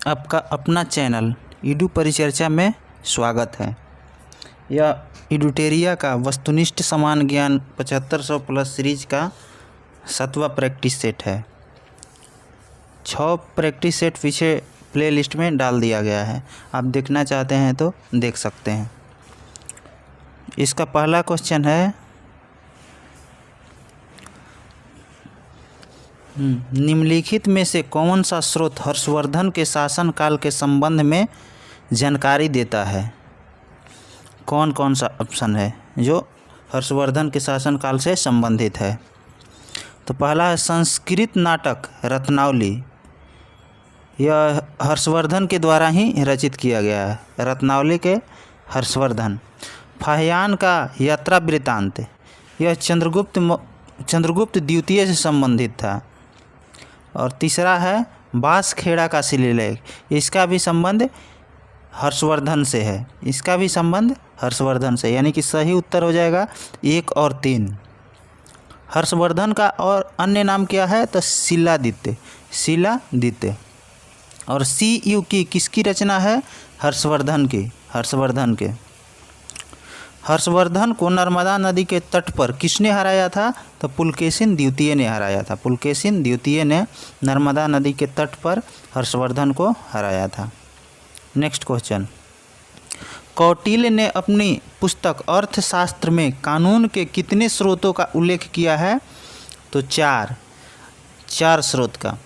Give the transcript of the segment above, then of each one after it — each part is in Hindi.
आपका अपना चैनल ईडू परिचर्चा में स्वागत है। यह ईडूटेरिया का वस्तुनिष्ठ समान ज्ञान 7500 प्लस सीरीज का 7वां प्रैक्टिस सेट है। 6 प्रैक्टिस सेट पीछे प्लेलिस्ट में डाल दिया गया है, आप देखना चाहते हैं तो देख सकते हैं। इसका पहला क्वेश्चन है, निम्नलिखित में से कौन सा स्रोत हर्षवर्धन के शासनकाल के संबंध में जानकारी देता है? कौन कौन सा ऑप्शन है जो हर्षवर्धन के शासनकाल से संबंधित है? तो पहला है संस्कृत नाटक रत्नावली, यह हर्षवर्धन के द्वारा ही रचित किया गया है। रत्नावली के हर्षवर्धन। फाहियान का यात्रा वृत्तांत, यह चंद्रगुप्त द्वितीय से संबंधित था। और तीसरा है बांसखेड़ा का शिलालेख, इसका भी संबंध हर्षवर्धन से है। इसका भी संबंध हर्षवर्धन से, यानी कि सही उत्तर हो जाएगा 1 और 3। हर्षवर्धन का और अन्य नाम क्या है? तो शिलादित्य। और CU की किसकी रचना है? हर्षवर्धन की। हर्षवर्धन को नर्मदा नदी के तट पर किसने हराया था? तो पुलकेशिन द्वितीय ने हराया था। पुलकेशिन द्वितीय ने नर्मदा नदी के तट पर हर्षवर्धन को हराया था। नेक्स्ट क्वेश्चन, कौटिल्य ने अपनी पुस्तक अर्थशास्त्र में कानून के कितने स्रोतों का उल्लेख किया है? तो 4 स्रोत का।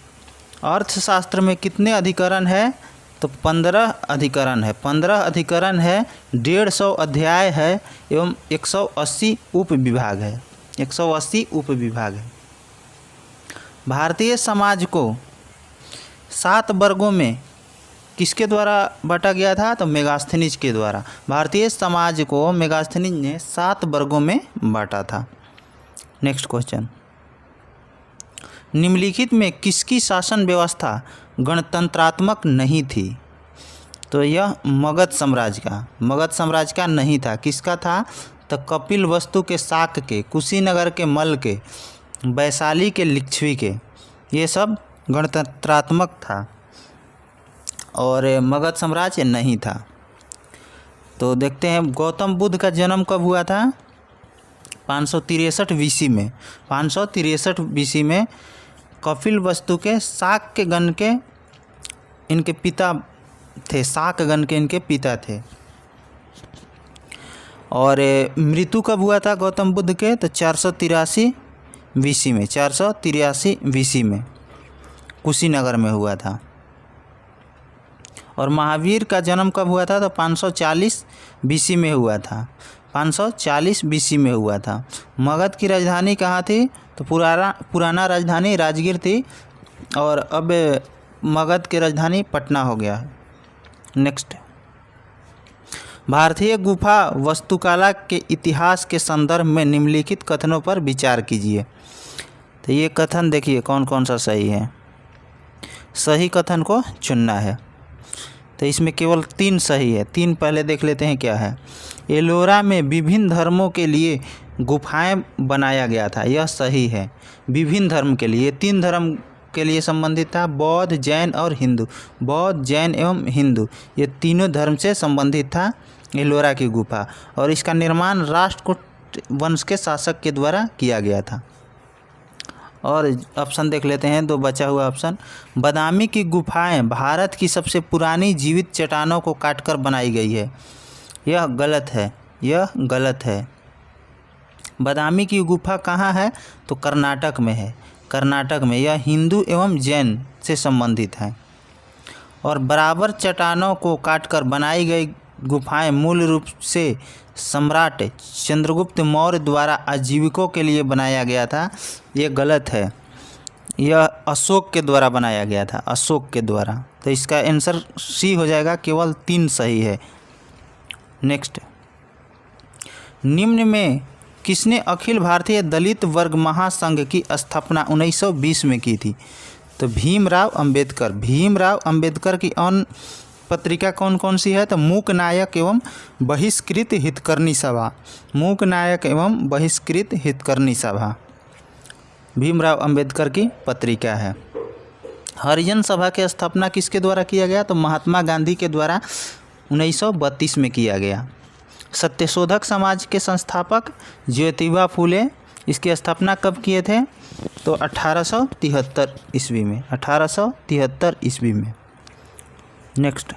अर्थशास्त्र में कितने अधिकरण है? तो 15 अधिकरण है। 15 अधिकरण है, 150 अध्याय है एवं 180 उपविभाग है। 180 उपविभाग है। भारतीय समाज को 7 वर्गों में किसके द्वारा बांटा गया था? तो मेगास्थनीज के द्वारा। भारतीय समाज को मेगास्थनीज ने 7 वर्गों में बांटा था। नेक्स्ट क्वेश्चन, निम्नलिखित में किसकी शासन व्यवस्था गणतंत्रात्मक नहीं थी? तो यह मगध साम्राज्य का नहीं था। किसका था? तो कपिल वस्तु के शाक के, कुशीनगर के मल्ल के, वैशाली के लिच्छवी के, ये सब गणतंत्रात्मक था और मगध साम्राज्य नहीं था। तो देखते हैं गौतम बुद्ध का जन्म कब हुआ था? 563 BC में। 563 BC में कपिल वस्तु के शाक के गण के इनके पिता थे। शाकगण के इनके पिता थे। और मृत्यु कब हुआ था गौतम बुद्ध के? तो 483 BC में। 483 BC में कुशीनगर में हुआ था। और महावीर का जन्म कब हुआ था? तो 540 BC में हुआ था। 540 BC में हुआ था। मगध की राजधानी कहाँ थी? तो पुराना राजधानी राजगीर थी और अब मगध की राजधानी पटना हो गया है। नेक्स्ट, भारतीय गुफा वास्तुकला के इतिहास के संदर्भ में निम्नलिखित कथनों पर विचार कीजिए। तो ये कथन देखिए कौन कौन सा सही है। सही कथन को चुनना है। तो इसमें केवल 3 सही है। 3 पहले देख लेते हैं क्या है। एलोरा में विभिन्न धर्मों के लिए गुफाएं बनाया गया था, यह सही है। विभिन्न धर्म के लिए, 3 धर्म के लिए संबंधित था, बौद्ध, जैन और हिंदू। बौद्ध, जैन एवं हिंदू, ये तीनों धर्म से संबंधित था एलोरा की गुफा। और इसका निर्माण राष्ट्रकूट वंश के शासक के द्वारा किया गया था। और ऑप्शन देख लेते हैं, 2 बचा हुआ ऑप्शन। बादामी की गुफाएं भारत की सबसे पुरानी जीवित चट्टानों को काटकर बनाई गई है, यह गलत है। बादामी की गुफा कहाँ है? तो कर्नाटक में है। यह हिंदू एवं जैन से संबंधित है। और बराबर चट्टानों को काटकर बनाई गई गुफाएं मूल रूप से सम्राट चंद्रगुप्त मौर्य द्वारा आजीविकों के लिए बनाया गया था, ये गलत है। यह अशोक के द्वारा बनाया गया था, अशोक के द्वारा। तो इसका आंसर C हो जाएगा, केवल 3 सही है। नेक्स्ट, निम्न में किसने अखिल भारतीय दलित वर्ग महासंघ की स्थापना 1920 में की थी? तो भीमराव अंबेडकर की अन्य पत्रिका कौन कौन सी है? तो मूक नायक एवं बहिष्कृत हितकर्णी सभा भीमराव अंबेडकर की पत्रिका है। हरिजन सभा की स्थापना किसके द्वारा किया गया? तो महात्मा गांधी के द्वारा 1932 में किया गया। सत्यशोधक समाज के संस्थापक ज्योतिबा फूले, इसकी स्थापना कब किए थे? तो 1873 ईस्वी में, 1873 ईस्वी में। नेक्स्ट,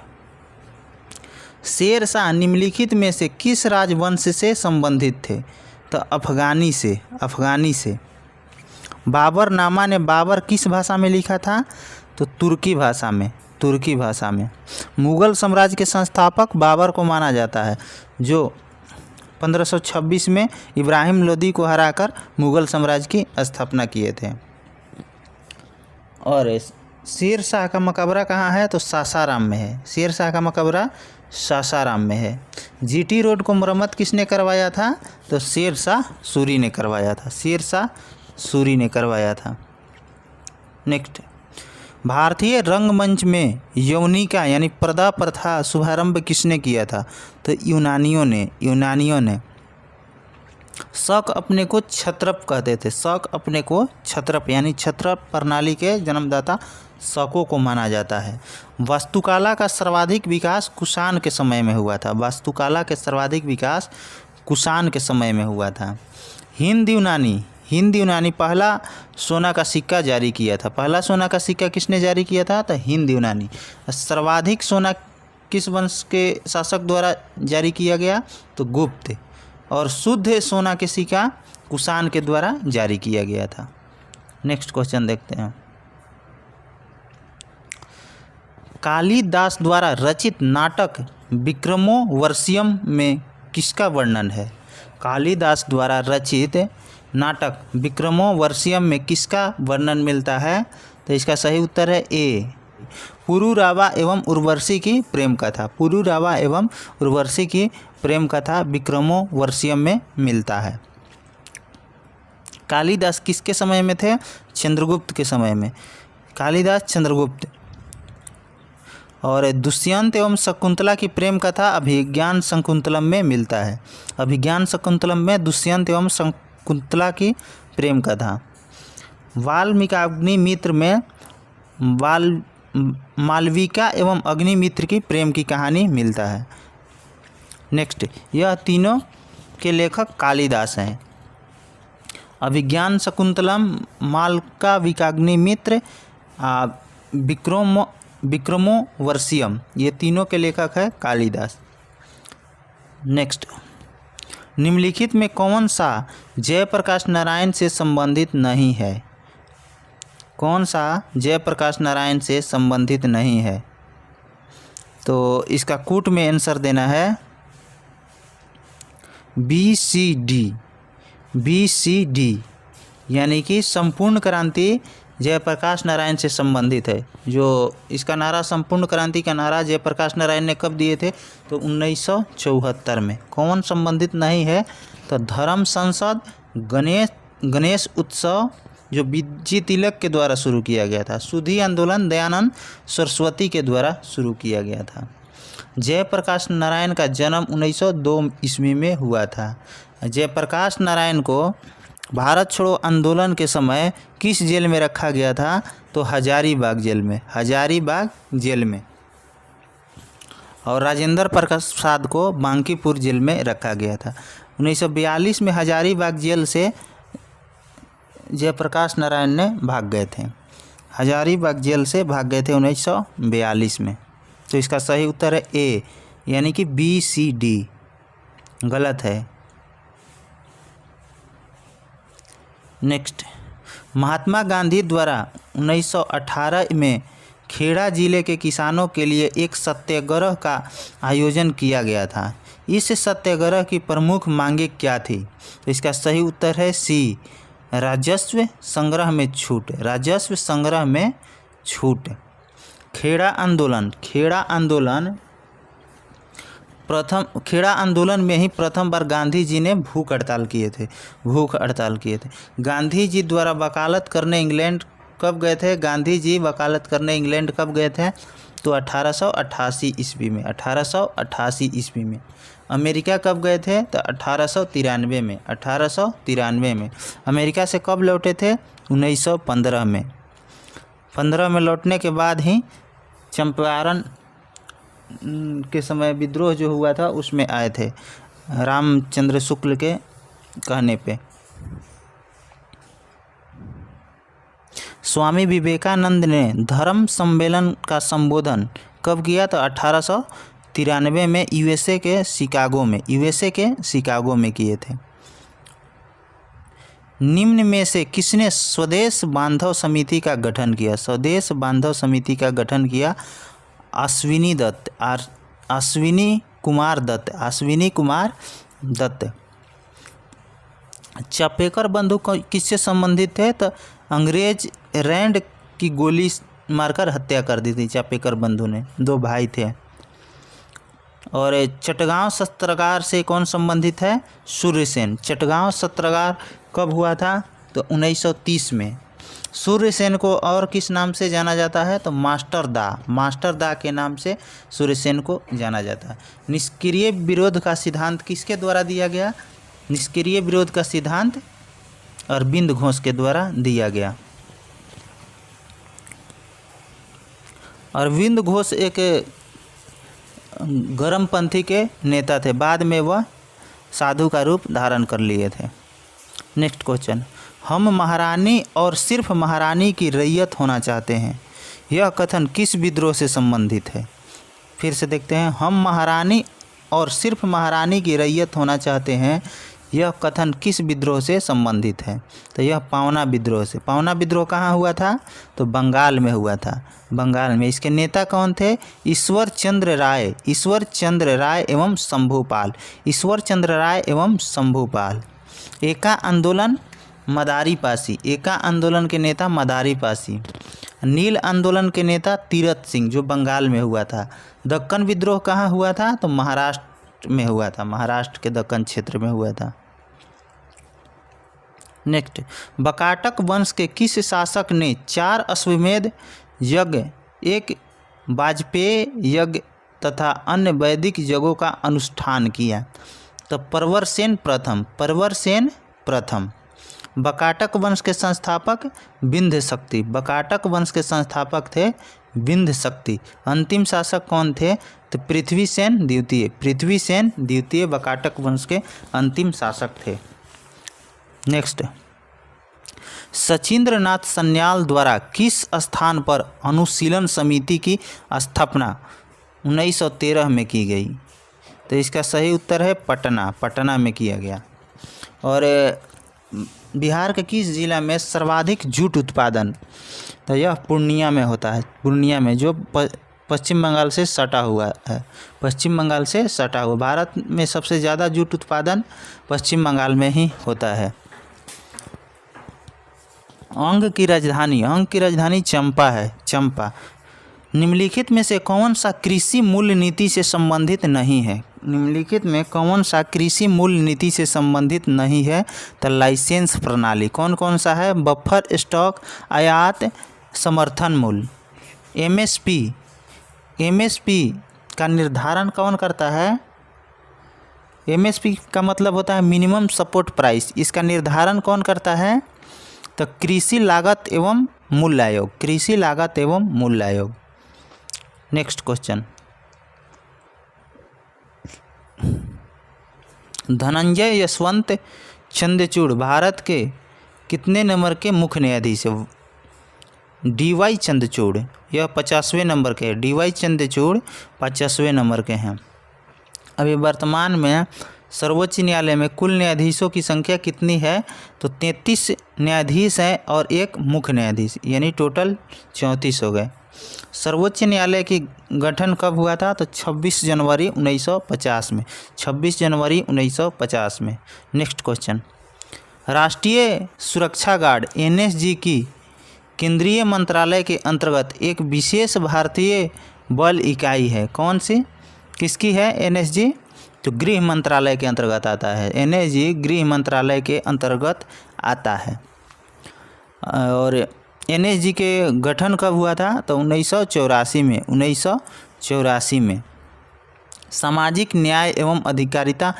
शेर शाह निम्नलिखित में से किस राजवंश से संबंधित थे? तो अफगानी से। बाबर नामा ने बाबर किस भाषा में लिखा था? तो तुर्की भाषा में। मुग़ल साम्राज्य के संस्थापक बाबर को माना जाता है, जो 1526 में इब्राहिम लोदी को हराकर मुग़ल साम्राज्य की स्थापना किए थे। और शेर शाह का मकबरा कहाँ है? तो सासाराम में है। शेर शाह का मकबरा सासाराम में है। जीटी रोड को मरम्मत किसने करवाया था? तो शेर शाह सूरी ने करवाया था। नेक्स्ट, भारतीय रंगमंच में यौनिका यानी पर्दा प्रथा शुभारंभ किसने किया था? तो यूनानियों ने। शक अपने को क्षत्रप कहते थे। क्षत्रप यानी क्षत्रप प्रणाली के जन्मदाता शकों को माना जाता है। वास्तुकला का सर्वाधिक विकास कुषाण के समय में हुआ था। हिंद यूनानी पहला सोना का सिक्का जारी किया था। पहला सोना का सिक्का किसने जारी किया था? तो हिंद यूनानी। सर्वाधिक सोना किस वंश के शासक द्वारा जारी किया गया? तो गुप्त। और शुद्ध सोना के सिक्का कुषाण के द्वारा जारी किया गया था। नेक्स्ट क्वेश्चन देखते हैं। कालिदास द्वारा रचित नाटक विक्रमोर्वशीयम में किसका वर्णन है? कालिदास द्वारा रचित नाटक विक्रमोर्वशीयम में किसका वर्णन मिलता है? तो इसका सही उत्तर है ए, पुरुरवा एवं उर्वशी की प्रेम कथा विक्रमोर्वशीयम में मिलता है। कालिदास किसके समय में थे? चंद्रगुप्त के समय में। चंद्रगुप्त। और दुष्यंत एवं शकुंतला की प्रेम कथा अभिज्ञान शकुंतलम में मिलता है। अभिज्ञान शकुंतलम में दुष्यंत एवं शकुंतला की प्रेम कथा। वाल्मीकाग्निमित्र में मालविका एवं अग्निमित्र की प्रेम की कहानी मिलता है। नेक्स्ट, यह तीनों के लेखक कालिदास हैं। अभिज्ञान शकुंतलम, मालविकाग्निमित्र, विक्रमोर्वशीयम, ये तीनों के लेखक है कालिदास। नेक्स्ट, निम्नलिखित में कौन सा जयप्रकाश नारायण से संबंधित नहीं है? तो इसका कूट में आंसर देना है BCD, यानी कि संपूर्ण क्रांति जयप्रकाश नारायण से संबंधित है। जो इसका नारा, संपूर्ण क्रांति का नारा जयप्रकाश नारायण ने कब दिए थे? तो 1974 में। कौन संबंधित नहीं है? तो धर्म संसद, गणेश उत्सव जो बीजी तिलक के द्वारा शुरू किया गया था, सुधी आंदोलन दयानंद सरस्वती के द्वारा शुरू किया गया था। जयप्रकाश नारायण का जन्म 1902 ईस्वी में हुआ था। जयप्रकाश नारायण को भारत छोड़ो आंदोलन के समय किस जेल में रखा गया था? तो हजारीबाग जेल में। और राजेंद्र प्रसाद को बांकीपुर जेल में रखा गया था। 1942 में हजारीबाग जेल से जयप्रकाश नारायण ने भाग गए थे। 1942 में। तो इसका सही उत्तर है ए, यानी कि BCD गलत है। नेक्स्ट, महात्मा गांधी द्वारा 1918 में खेड़ा जिले के किसानों के लिए एक सत्याग्रह का आयोजन किया गया था। इस सत्याग्रह की प्रमुख मांगें क्या थी? तो इसका सही उत्तर है सी, राजस्व संग्रह में छूट। खेड़ा आंदोलन में ही प्रथम बार गांधी जी ने भूख हड़ताल किए थे। गांधी जी द्वारा वकालत करने इंग्लैंड कब गए थे? गांधी जी वकालत करने इंग्लैंड कब गए थे? तो 1888 ईस्वी में। अमेरिका कब गए थे? तो 1893 में। अमेरिका से कब लौटे थे? 1915 में। 15 में लौटने के बाद ही चंपारण के समय विद्रोह जो हुआ था उसमें आए थे रामचंद्र शुक्ल के कहने पे। स्वामी विवेकानंद ने धर्म सम्मेलन का संबोधन कब किया? तो 1893 में यूएसए के शिकागो में किए थे। निम्न में से किसने स्वदेश बांधव समिति का गठन किया? स्वदेश बांधव समिति का गठन किया अश्विनी कुमार दत्त। चापेकर बंधु किससे संबंधित थे? तो अंग्रेज रैंड की गोली मारकर हत्या कर दी थी चापेकर बंधु ने, 2 भाई थे। और चटगांव सत्याग्रह से कौन संबंधित है? सूर्यसेन। चटगांव सत्याग्रह कब हुआ था? तो 1930 में। सूर्यसेन को और किस नाम से जाना जाता है? तो मास्टर दा के नाम से सूर्यसेन को जाना जाता है। निष्क्रिय विरोध का सिद्धांत किसके द्वारा दिया गया? निष्क्रिय विरोध का सिद्धांत अरविंद घोष के द्वारा दिया गया। अरविंद घोष एक गर्मपंथी के नेता थे, बाद में वह साधु का रूप धारण कर लिए थे। नेक्स्ट क्वेश्चन, हम महारानी और सिर्फ महारानी की रैयत होना चाहते हैं, यह कथन किस विद्रोह से संबंधित है? फिर से देखते हैं, हम महारानी और सिर्फ महारानी की रैयत होना चाहते हैं, यह कथन किस विद्रोह से संबंधित है? तो यह पावना विद्रोह से। पावना विद्रोह कहाँ हुआ था? तो बंगाल में हुआ था, बंगाल में। इसके नेता कौन थे? ईश्वर चंद्र राय एवं शंभूपाल। एका आंदोलन के नेता मदारी पासी। नील आंदोलन के नेता तीरथ सिंह, जो बंगाल में हुआ था। दक्कन विद्रोह कहाँ हुआ था? तो महाराष्ट्र में हुआ था, महाराष्ट्र के दक्कन क्षेत्र में हुआ था। नेक्स्ट, बकाटक वंश के किस शासक ने 4 अश्वमेध यज्ञ, 1 वाजपेय यज्ञ तथा अन्य वैदिक यज्ञों का अनुष्ठान किया? तो परवरसेन प्रथम। बकाटक वंश के संस्थापक विंध्य शक्ति। बकाटक वंश के संस्थापक थे विंध्य शक्ति। अंतिम शासक कौन थे? तो पृथ्वीसेन द्वितीय बकाटक वंश के अंतिम शासक थे। नेक्स्ट, सचिंद्रनाथ सन्याल द्वारा किस स्थान पर अनुशीलन समिति की स्थापना 1913 में की गई? तो इसका सही उत्तर है पटना में किया गया। और बिहार के किस जिला में सर्वाधिक जूट उत्पादन? तो यह पूर्णिया में होता है, पूर्णिया में, जो पश्चिम बंगाल से सटा हुआ है। भारत में सबसे ज़्यादा जूट उत्पादन पश्चिम बंगाल में ही होता है। अंग की राजधानी चंपा है, चंपा। निम्नलिखित में से कौन सा कृषि मूल्य नीति से संबंधित नहीं है? निम्नलिखित में कौन सा कृषि मूल्य नीति से संबंधित नहीं है? तो लाइसेंस प्रणाली। कौन सा है? बफर स्टॉक, आयात, समर्थन मूल्य। एमएसपी का निर्धारण कौन करता है? एमएसपी का मतलब होता है मिनिमम सपोर्ट प्राइस। इसका निर्धारण कौन करता है? तो कृषि लागत एवं मूल्य आयोग। नेक्स्ट क्वेश्चन, धनंजय यशवंत चंद्रचूड़ भारत के कितने नंबर के मुख्य न्यायाधीश है? DY चंद्रचूड़, यह 50वें नंबर के। DY चंद्रचूड़ 50वें नंबर के हैं। अभी वर्तमान में सर्वोच्च न्यायालय में कुल न्यायाधीशों की संख्या कितनी है? तो 33 न्यायाधीश हैं और 1 मुख्य न्यायाधीश, यानी टोटल 34 हो गए। सर्वोच्च न्यायालय की गठन कब हुआ था? तो 26 जनवरी 1950 में। 26 जनवरी 1950 में। नेक्स्ट क्वेश्चन, राष्ट्रीय सुरक्षा गार्ड NSG की केंद्रीय मंत्रालय के अंतर्गत एक विशेष भारतीय बल इकाई है, कौन सी? किसकी है NSG? तो गृह मंत्रालय के अंतर्गत आता है। NSG गृह मंत्रालय के अंतर्गत आता है। और NSG के गठन कब हुआ था? तो 1984 में। सामाजिक न्याय एवं अधिकारिता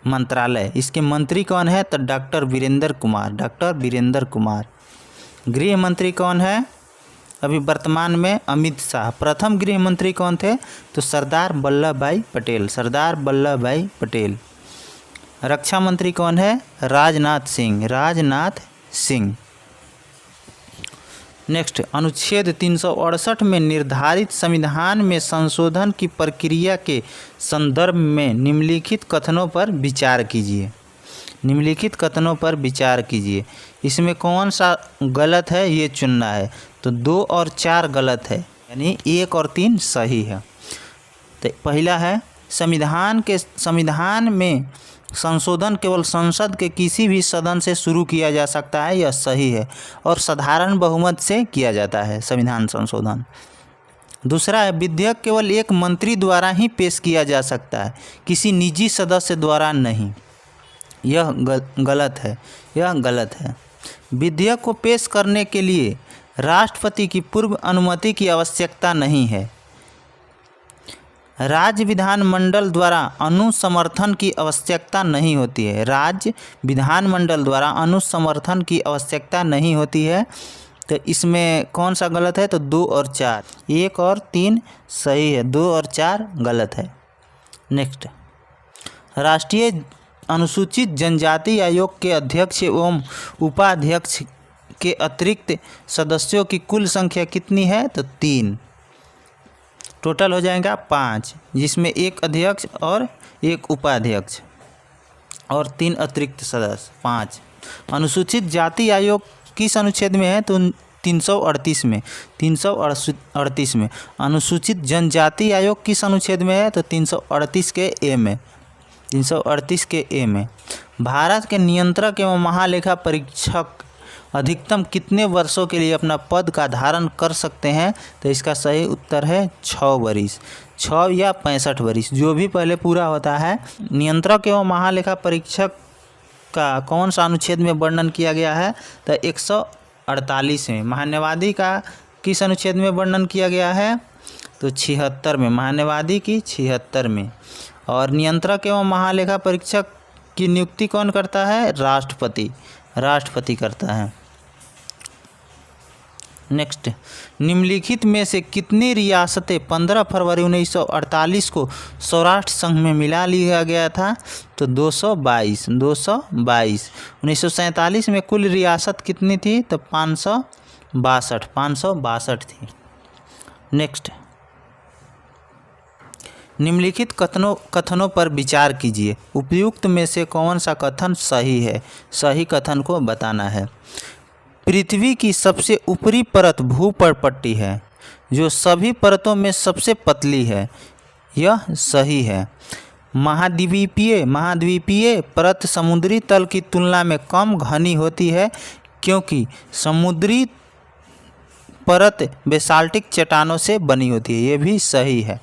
मंत्रालय, इसके मंत्री कौन है? तो डॉक्टर वीरेंद्र कुमार। गृह मंत्री कौन है? अभी वर्तमान में अमित शाह। प्रथम गृह मंत्री कौन थे? तो सरदार वल्लभ भाई पटेल, सरदार वल्लभ भाई पटेल। रक्षा मंत्री कौन है? राजनाथ सिंह, राजनाथ सिंह। नेक्स्ट, अनुच्छेद 368 में निर्धारित संविधान में संशोधन की प्रक्रिया के संदर्भ में निम्नलिखित कथनों पर विचार कीजिए। निम्नलिखित कथनों पर विचार कीजिए। इसमें कौन सा गलत है ये चुनना है। तो 2 और 4 गलत है, यानी 1 और 3 सही है। तो पहला है, संविधान में संशोधन केवल संसद के किसी भी सदन से शुरू किया जा सकता है, यह सही है, और साधारण बहुमत से किया जाता है संविधान संशोधन। दूसरा है, विधेयक केवल एक मंत्री द्वारा ही पेश किया जा सकता है, किसी निजी सदस्य द्वारा नहीं, यह गलत है, यह गलत है। विधेयक को पेश करने के लिए राष्ट्रपति की पूर्व अनुमति की आवश्यकता नहीं है। राज्य विधानमंडल द्वारा अनुसमर्थन की आवश्यकता नहीं होती है, राज्य विधानमंडल द्वारा अनुसमर्थन की आवश्यकता नहीं होती है। तो इसमें कौन सा गलत है? तो 2 और 4, 1 और 3 सही है, 2 और 4 गलत है। नेक्स्ट, राष्ट्रीय अनुसूचित जनजाति आयोग के अध्यक्ष एवं उपाध्यक्ष के अतिरिक्त सदस्यों की कुल संख्या कितनी है? तो 3, टोटल हो जाएगा 5, जिसमें 1 अध्यक्ष और 1 उपाध्यक्ष और 3 अतिरिक्त सदस्य, 5। अनुसूचित जाति आयोग किस अनुच्छेद में है? तो 338 में, 338 में। अनुसूचित जनजाति आयोग किस अनुच्छेद में है? तो 338 के ए में, 338 के ए में। भारत के नियंत्रक एवं महालेखा परीक्षक अधिकतम कितने वर्षों के लिए अपना पद का धारण कर सकते हैं? तो इसका सही उत्तर है 6 वर्ष, 6 या 65 वर्ष, जो भी पहले पूरा होता है। नियंत्रक एवं महालेखा परीक्षक का कौन सा अनुच्छेद में वर्णन किया गया है? तो 148 में। महान्यवादी का किस अनुच्छेद में वर्णन किया गया है? तो 76 में, महान्यवादी की 76 में। और नियंत्रक एवं महालेखा परीक्षक की नियुक्ति कौन करता है? राष्ट्रपति, राष्ट्रपति करता है। नेक्स्ट, निम्नलिखित में से कितनी रियासतें 15 फरवरी 1948 को सौराष्ट्र संघ में मिला लिया गया था? तो 222, 222। 1947 में कुल रियासत कितनी थी? तो 562, 562 थी। नेक्स्ट, निम्नलिखित कथनों पर विचार कीजिए। उपयुक्त में से कौन सा कथन सही है? सही कथन को बताना है। पृथ्वी की सबसे ऊपरी परत भूपर्पट्टी है, जो सभी परतों में सबसे पतली है, यह सही है। महाद्वीपीय परत समुद्री तल की तुलना में कम घनी होती है, क्योंकि समुद्री परत बेसाल्टिक चट्टानों से बनी होती है, यह भी सही है।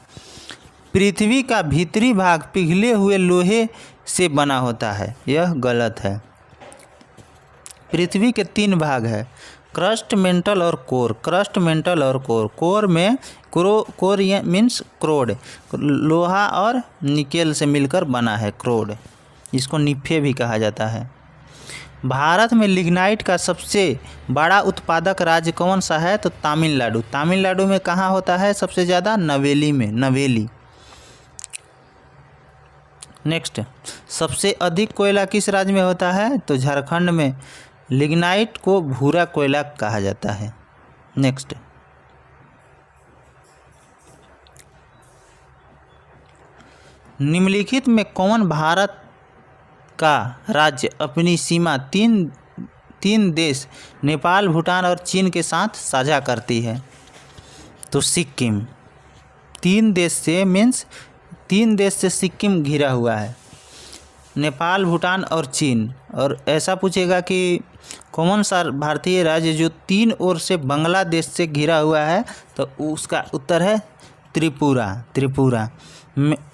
पृथ्वी का भीतरी भाग पिघले हुए लोहे से बना होता है, यह गलत है। पृथ्वी के 3 भाग है, क्रस्ट, मेंटल और कोर। क्रस्ट, मेंटल और कोर। कोर में कोर मीन्स क्रोड, लोहा और निकेल से मिलकर बना है क्रोड, इसको निफे भी कहा जाता है। भारत में लिग्नाइट का सबसे बड़ा उत्पादक राज्य कौन सा है? तो तमिलनाडु। तमिलनाडु में कहाँ होता है सबसे ज़्यादा? नवेली में, नवेली। नेक्स्ट, सबसे अधिक कोयला किस राज्य में होता है? तो झारखंड में। लिग्नाइट को भूरा कोयला कहा जाता है। नेक्स्ट, निम्नलिखित में कौन भारत का राज्य अपनी सीमा तीन देश नेपाल, भूटान और चीन के साथ साझा करती है? तो सिक्किम। 3 देश से मीन्स 3 देश से सिक्किम घिरा हुआ है, नेपाल, भूटान और चीन। और ऐसा पूछेगा कि कौन सा भारतीय राज्य जो 3 ओर से बांग्लादेश से घिरा हुआ है? तो उसका उत्तर है त्रिपुरा, त्रिपुरा।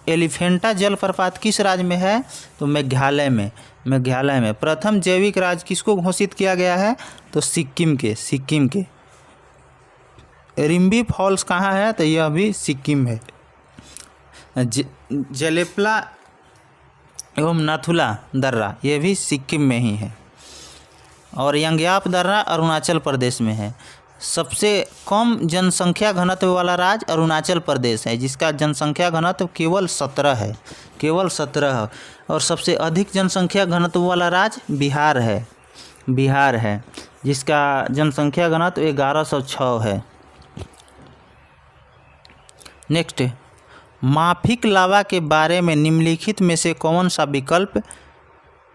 एलिफेंटा जलप्रपात किस राज्य में है? तो मेघालय में, मेघालय में। प्रथम जैविक राज्य किसको घोषित किया गया है? तो सिक्किम के, सिक्किम के। रिम्बी फॉल्स कहाँ है? तो यह भी सिक्किम है। जलेपला एवं नाथुला दर्रा ये भी सिक्किम में ही है। और यंग्याप दर्रा अरुणाचल प्रदेश में है। सबसे कम जनसंख्या घनत्व वाला राज्य अरुणाचल प्रदेश है, जिसका जनसंख्या घनत्व केवल 17 है, केवल 17। और सबसे अधिक जनसंख्या घनत्व वाला राज्य बिहार है, बिहार है, जिसका जनसंख्या घनत्व 1106 है। नेक्स्ट, माफिक लावा के बारे में निम्नलिखित में से कौन सा विकल्प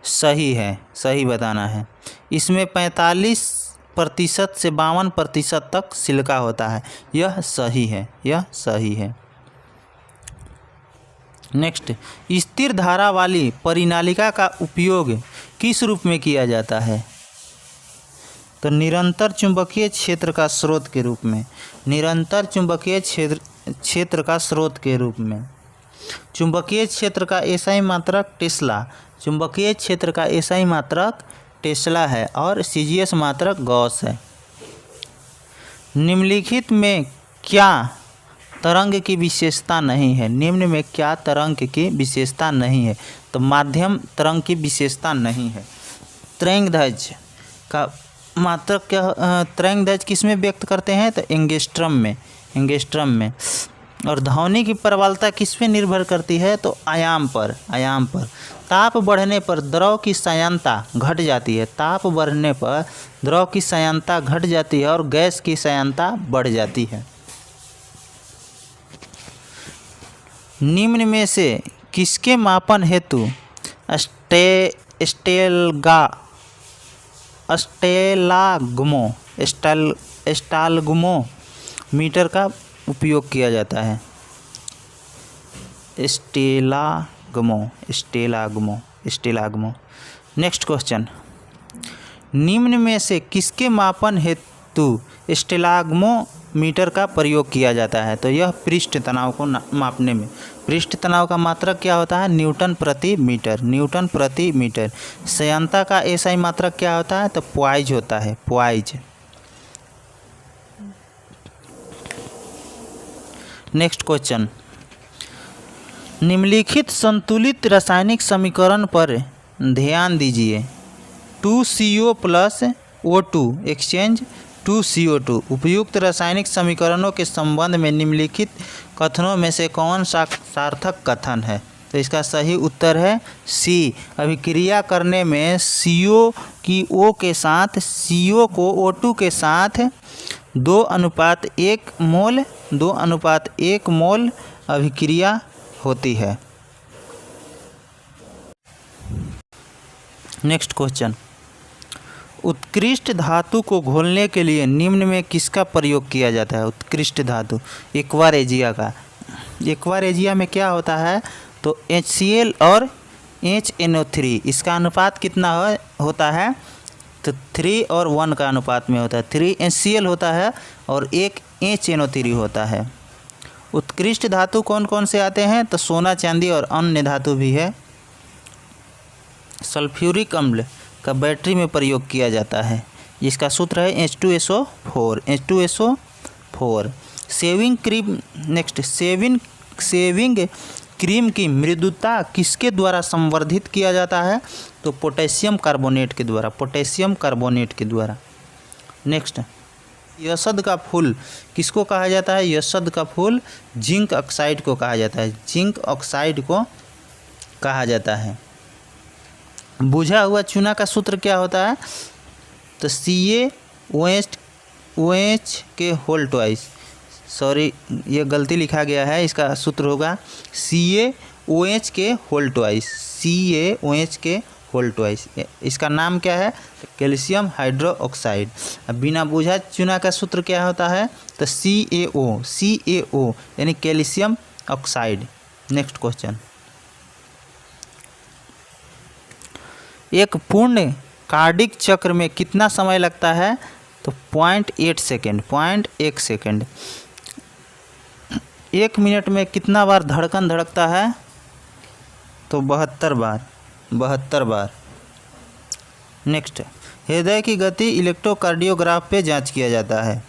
सही है, सही बताना है। इसमें 45% से 52% तक सिलिका होता है, यह सही है, यह सही है। नेक्स्ट, स्थिर धारा वाली परिनालिका का उपयोग किस रूप में किया जाता है? तो निरंतर चुंबकीय क्षेत्र का स्रोत के रूप में, निरंतर चुंबकीय क्षेत्र का स्रोत के रूप में। चुंबकीय क्षेत्र का एसआई मात्रक टेस्ला, चुंबकीय क्षेत्र का एसआई मात्रक टेस्ला है और सीजीएस मात्रक गॉस है। निम्नलिखित में क्या तरंग की विशेषता नहीं है? निम्न में क्या तरंग की विशेषता नहीं है? तो माध्यम तरंग की विशेषता नहीं है। तरंगदैर्घ्य का मात्रक क्या, तरंगदैर्घ्य किस में व्यक्त करते हैं? तो एंगस्ट्रम में, एंगस्ट्रम में। और ध्वनि की प्रबलता किस पे निर्भर करती है? तो आयाम पर, आयाम पर। ताप बढ़ने पर द्रव की सांद्रता घट जाती है, ताप बढ़ने पर द्रव की सांद्रता घट जाती है और गैस की सांद्रता बढ़ जाती है। निम्न में से किसके मापन हेतु स्टेलाग्मोमीटर का उपयोग किया जाता है? स्टेलाग्मो। नेक्स्ट क्वेश्चन, निम्न में से किसके मापन हेतु स्टेलाग्मोमीटर का प्रयोग किया जाता है? तो यह पृष्ठ तनाव को मापने में। पृष्ठ तनाव का मात्रक क्या होता है? न्यूटन प्रति मीटर, न्यूटन प्रति मीटर। सांद्रता का एसआई मात्रक क्या होता है? तो पॉइज होता है, पॉइज। नेक्स्ट क्वेश्चन, निम्नलिखित संतुलित रासायनिक समीकरण पर ध्यान दीजिए। 2CO plus O2 exchange 2CO2। उपयुक्त रासायनिक समीकरणों के संबंध में निम्नलिखित कथनों में से कौन सा सार्थक कथन है? तो इसका सही उत्तर है सी। अभिक्रिया करने में CO की O के साथ, CO को O2 के साथ 2:1 मोल, 2:1 मोल अभिक्रिया होती है। नेक्स्ट क्वेश्चन, उत्कृष्ट धातु को घोलने के लिए निम्न में किसका प्रयोग किया जाता है? उत्कृष्ट धातु एक्वारेजिया का। एक्वारेजिया में क्या होता है? तो HCl और HNO3, इसका अनुपात कितना होता है? तो 3 और 1 का अनुपात में होता है। 3 HCl होता है और 1 HNO3 होता है। उत्कृष्ट धातु कौन कौन से आते हैं? तो सोना, चांदी और अन्य धातु भी है। सल्फ्यूरिक अम्ल का बैटरी में प्रयोग किया जाता है, जिसका सूत्र है H2SO4, H2SO4। Shaving cream, next, shaving cream की मृदुता किसके द्वारा संवर्धित किया जाता है? तो पोटेशियम कार्बोनेट के द्वारा, पोटेशियम कार्बोनेट के द्वारा। नेक्स्ट, यशद का फूल किसको कहा जाता है? यशद का फूल जिंक ऑक्साइड को कहा जाता है, जिंक ऑक्साइड को कहा जाता है। बुझा हुआ चूना का सूत्र क्या होता है? तो CaOH के होल ट्वाइस, सॉरी ये गलती लिखा गया है, इसका सूत्र होगा CaOH के होल ट्वाइस, CaOH के होल ट्वाइस। इसका नाम क्या है? Calcium hydroxide. बिना बुझा चूना का सूत्र क्या होता है? तो CaO यानी कैल्शियम ऑक्साइड। नेक्स्ट क्वेश्चन, एक पूर्ण कार्डिक चक्र में कितना समय लगता है? तो 0.8 सेकेंड, 0.1 सेकेंड। 1 मिनट में कितना बार धड़कन धड़कता है? तो 72 बार, 72 बार। नेक्स्ट, हृदय की गति इलेक्ट्रोकार्डियोग्राफ पे जांच किया जाता है।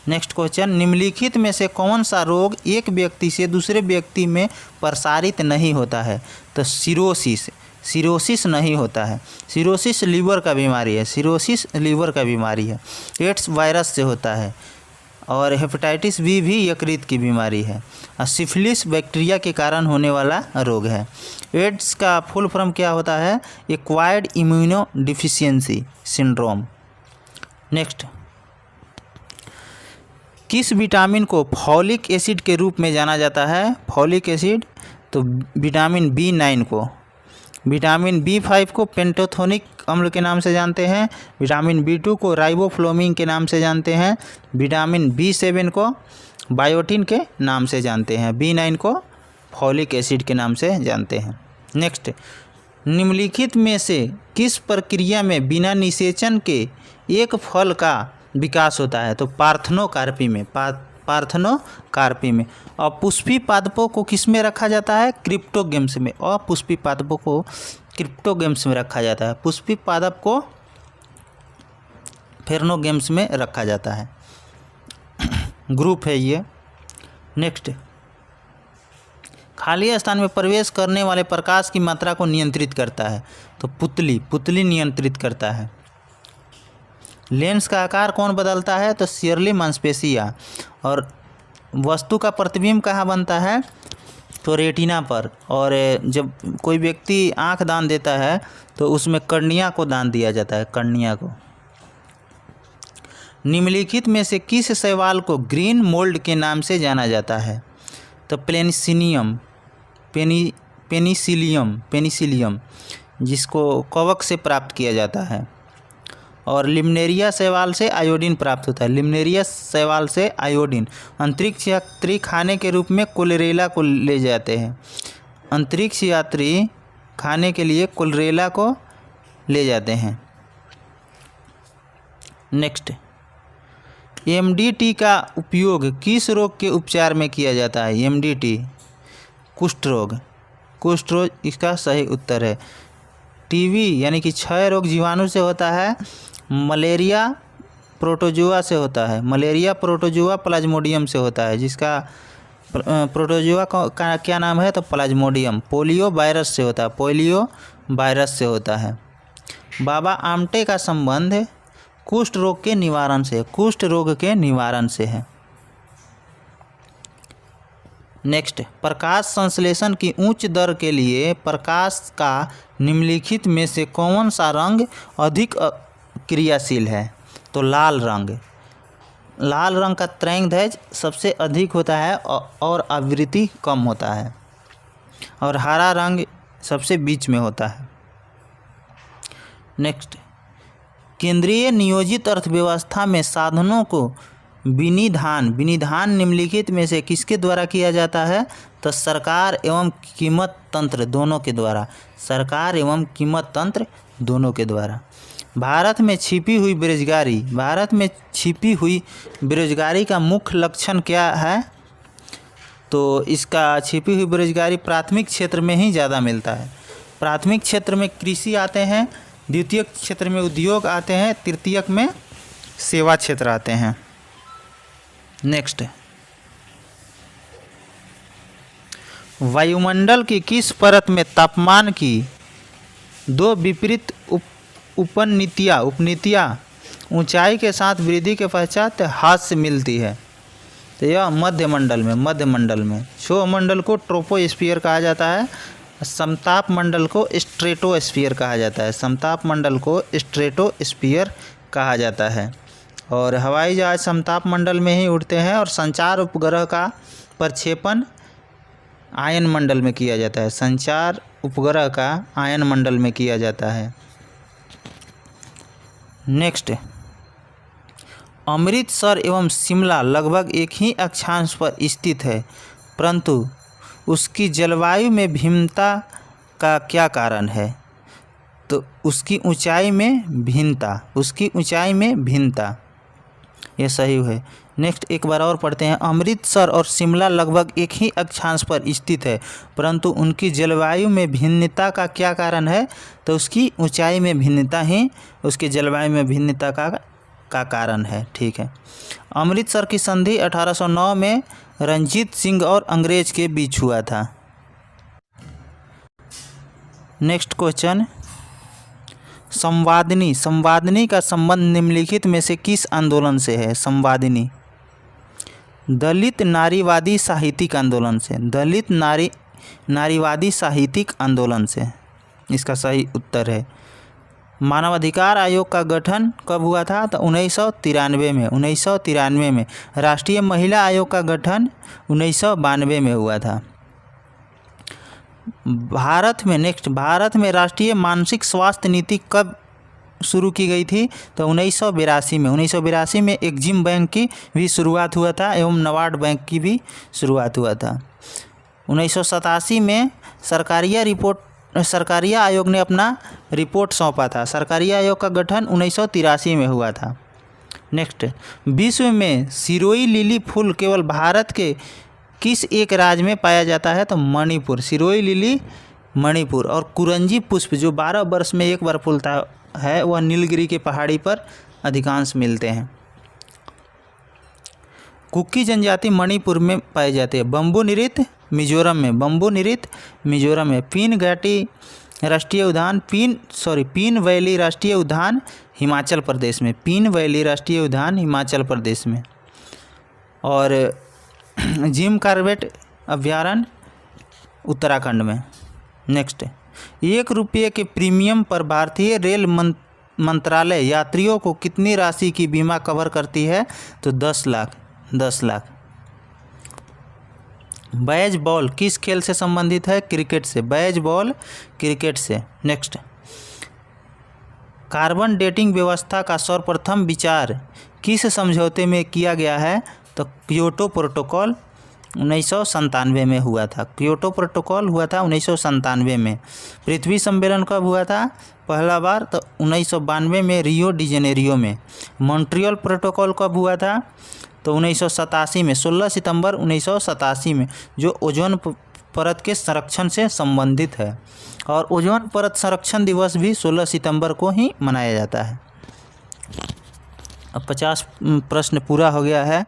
नेक्स्ट क्वेश्चन, निम्नलिखित में से कौन सा रोग एक व्यक्ति से दूसरे व्यक्ति में प्रसारित नहीं होता है? तो सिरोसिस, सिरोसिस नहीं होता है। सिरोसिस लीवर का बीमारी है, सिरोसिस लीवर का बीमारी है। एड्स वायरस से होता है और हेपेटाइटिस बी भी यकृत की बीमारी है। और सिफिलिस बैक्टीरिया के कारण होने वाला रोग है। एड्स का फुल फॉर्म क्या होता है? Acquired immuno deficiency syndrome. Next, किस विटामिन को फॉलिक एसिड के रूप में जाना जाता है? फॉलिक एसिड, तो विटामिन B9 को, विटामिन B5 को पेंटोथेनिक अम्ल के नाम से जानते हैं, विटामिन B2 को राइबोफ्लोविन के नाम से जानते हैं, विटामिन B7 को बायोटिन के नाम से जानते हैं, B9 को फॉलिक एसिड के नाम से जानते हैं। नेक्स्ट, निम्नलिखित में से किस प्रक्रिया में बिना निषेचन के एक फल का विकास होता है? तो पार्थेनोकार्पी में, पार्थेनोकार्पी में। और पुष्पी पादपों को किस में रखा जाता है? क्रिप्टोगेम्स में। और पुष्पी पादपों को क्रिप्टोगेम्स में रखा जाता है। पुष्पी पादप को फेर्नोगेम्स में रखा जाता है। ग्रुप है ये। नेक्स्ट, खाली स्थान में प्रवेश करने वाले प्रकाश की मात्रा को नियंत्रित करता है? तो पुतली नियंत्रित करता है। लेंस का आकार कौन बदलता है? तो शियरली मांसपेशियाँ। और वस्तु का प्रतिबिंब कहाँ बनता है? तो रेटिना पर। और जब कोई व्यक्ति आँख दान देता है तो उसमें कर्निया को दान दिया जाता है, कर्निया को। निम्नलिखित में से किस शैवाल को ग्रीन मोल्ड के नाम से जाना जाता है? तो पेनिसिलियम, जिसको कवक से प्राप्त किया जाता है। और लिमनेरिया शैवाल से आयोडीन प्राप्त होता है, लिमनेरिया शैवाल से आयोडीन। अंतरिक्ष यात्री खाने के रूप में कोलेरेला को ले जाते हैं, अंतरिक्ष यात्री खाने के लिए कोलेरेला को ले जाते हैं। नेक्स्ट, MDT का उपयोग किस रोग के उपचार में किया जाता है? MDT कुष्ठ रोग इसका सही उत्तर है। TB यानी कि क्षय रोग जीवाणु से होता है, मलेरिया प्रोटोजुआ से होता है, मलेरिया प्रोटोजुआ प्लाज्मोडियम से होता है, जिसका प्रोटोजुआ का क्या नाम है? तो प्लाज्मोडियम। पोलियो वायरस से होता है, पोलियो वायरस से होता है। बाबा आमटे का संबंध कुष्ठ रोग के निवारण से, कुष्ठ रोग के निवारण से है। नेक्स्ट, प्रकाश संश्लेषण की उच्च दर के लिए प्रकाश का निम्नलिखित में से कौन सा रंग अधिक क्रियाशील है? तो लाल रंग का तरंगदैर्घ्य सबसे अधिक होता है और आवृत्ति कम होता है। और हरा रंग सबसे बीच में होता है। नेक्स्ट, केंद्रीय नियोजित अर्थव्यवस्था में साधनों को विनिधान निम्नलिखित में से किसके द्वारा किया जाता है? तो सरकार एवं कीमत तंत्र दोनों के द्वारा, सरकार एवं कीमत तंत्र दोनों के द्वारा। भारत में छिपी हुई बेरोजगारी का मुख्य लक्षण क्या है? तो इसका छिपी हुई बेरोजगारी प्राथमिक क्षेत्र में ही ज़्यादा मिलता है। प्राथमिक क्षेत्र में कृषि आते हैं, द्वितीयक क्षेत्र में उद्योग आते हैं, तृतीयक में सेवा क्षेत्र आते हैं। नेक्स्ट, वायुमंडल की किस परत में तापमान की दो विपरीत उपनीतियाँ ऊंचाई के साथ वृद्धि के पश्चात हाथ से मिलती है? तो यह मध्यमंडल में। क्षोभमंडल को ट्रोपोस्फीयर कहा जाता है, समताप मंडल को स्ट्रेटोस्फीयर कहा जाता है। और हवाई जहाज समताप मंडल में ही उड़ते हैं। और संचार उपग्रह का प्रक्षेपण आयन मंडल में किया जाता है, संचार उपग्रह का आयन मंडल में किया जाता है। नेक्स्ट, अमृतसर एवं शिमला लगभग एक ही अक्षांश पर स्थित है, परंतु उसकी जलवायु में भिन्नता का क्या कारण है? तो उसकी ऊंचाई में भिन्नता, ये सही है। नेक्स्ट, एक बार और पढ़ते हैं। अमृतसर और शिमला लगभग एक ही अक्षांश पर स्थित है, परंतु उनकी जलवायु में भिन्नता का क्या कारण है? तो उसकी ऊंचाई में भिन्नता ही उसकी जलवायु में भिन्नता का कारण है। ठीक है। अमृतसर की संधि 1809 में रणजीत सिंह और अंग्रेज के बीच हुआ था। Next question, संवादिनी। संवादिनी का संबंध निम्नलिखित में से किस आंदोलन से है? संवादिनी दलित नारीवादी साहित्यिक आंदोलन से। दलित नारीवादी साहित्यिक आंदोलन से इसका सही उत्तर है। मानवाधिकार आयोग का गठन कब हुआ था? तो 1993 में। 1993 में। राष्ट्रीय महिला आयोग का गठन 1992 में हुआ था। भारत में राष्ट्रीय मानसिक स्वास्थ्य नीति कब शुरू की गई थी? तो 1982 में। 1982 में एक्जिम बैंक की भी शुरुआत हुआ था एवं नबार्ड बैंक की भी शुरुआत हुआ था। 1987 में सरकारिया आयोग ने अपना रिपोर्ट सौंपा था। सरकारिया आयोग का गठन 1983 में हुआ था। नेक्स्ट, विश्व में सिरोई लिली फूल केवल भारत के किस एक राज्य में पाया जाता है? तो मणिपुर। सिरोई लिली मणिपुर। और कुरंजी पुष्प जो 12 वर्ष में एक बार फूलता है वह नीलगिरी के पहाड़ी पर अधिकांश मिलते हैं। कुकी जनजाति मणिपुर में पाई जाती है। बम्बू नृत्य मिजोरम में। बम्बू नृत्य मिजोरम में। पीन वैली राष्ट्रीय उद्यान हिमाचल प्रदेश में। पीन वैली राष्ट्रीय उद्यान हिमाचल प्रदेश में। और जिम कॉर्बेट अभयारण्य उत्तराखंड में। नेक्स्ट, 1 रुपये के प्रीमियम पर भारतीय रेल मंत्रालय यात्रियों को कितनी राशि की बीमा कवर करती है? तो 10 लाख। 10 लाख। बैज बॉल किस खेल से संबंधित है? क्रिकेट से। बैज बॉल क्रिकेट से। नेक्स्ट, कार्बन डेटिंग व्यवस्था का सर्वप्रथम विचार किस समझौते में किया गया है? तो क्योटो प्रोटोकॉल 1997 में हुआ था। क्योटो प्रोटोकॉल हुआ था 1997 में। पृथ्वी सम्मेलन कब हुआ था पहला बार? तो 1992 में रियो डी जेनेरियो में। मॉन्ट्रियल प्रोटोकॉल कब हुआ था? तो 1987 में। 16 सितंबर 1987 में, जो ओजोन परत के संरक्षण से संबंधित है। और ओजोन परत संरक्षण दिवस भी 16 सितंबर को ही मनाया जाता है। अब 50 प्रश्न पूरा हो गया है।